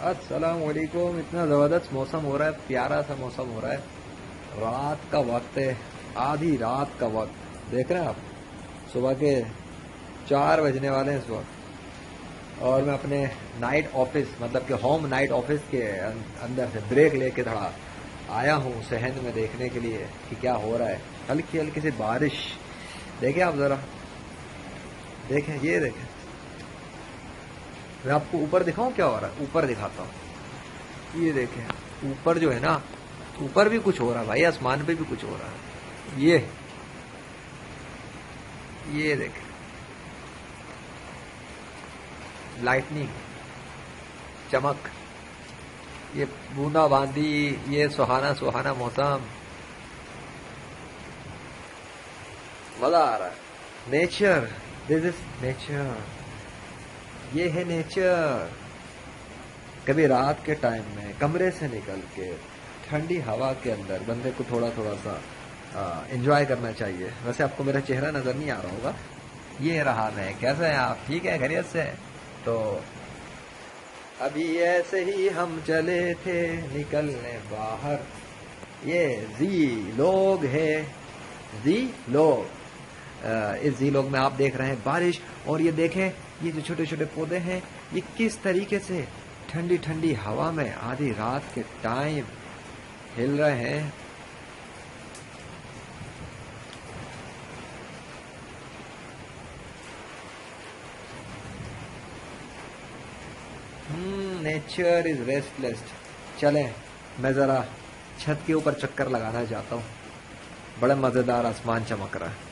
अस्सलाम वालेकुम। इतना ज़बरदस्त मौसम हो रहा है, प्यारा सा मौसम हो रहा है। रात का वक्त है, आधी रात का वक्त देख रहे हैं आप। सुबह के 4 बजने वाले हैं इस वक्त, और मैं अपने नाइट ऑफिस मतलब कि होम नाइट ऑफिस के अंदर से ब्रेक लेके थोड़ा आया हूँ सहन में देखने के लिए कि क्या हो रहा है। हल्की हल्की सी बारिश, देखें आप ज़रा, देखें, ये देखें। मैं आपको ऊपर दिखाऊं क्या हो रहा है, ऊपर दिखाता हूँ। ये देखें ऊपर जो है ना, ऊपर भी कुछ हो रहा है भाई, आसमान पे भी कुछ हो रहा है। ये देखें, लाइटनिंग, चमक, ये बूंदाबांदी, ये सुहाना सुहाना मौसम, मजा आ रहा है। नेचर, दिस इज नेचर, ये है नेचर। कभी रात के टाइम में कमरे से निकल के ठंडी हवा के अंदर बंदे को थोड़ा थोड़ा सा एंजॉय करना चाहिए। वैसे आपको मेरा चेहरा नजर नहीं आ रहा होगा। ये रहा मैं, कैसे हैं आप, ठीक है, खैरियत से? तो अभी ऐसे ही हम चले थे निकलने बाहर। ये जी लोग है, जी लोग। इस जी लोग में आप देख रहे हैं बारिश, और ये देखें ये जो छोटे छोटे पौधे हैं ये किस तरीके से ठंडी ठंडी हवा में आधी रात के टाइम हिल रहे हैं। Nature is restless. चलें, मैं जरा छत के ऊपर चक्कर लगाना चाहता हूँ। बड़ा मजेदार आसमान चमक रहा है।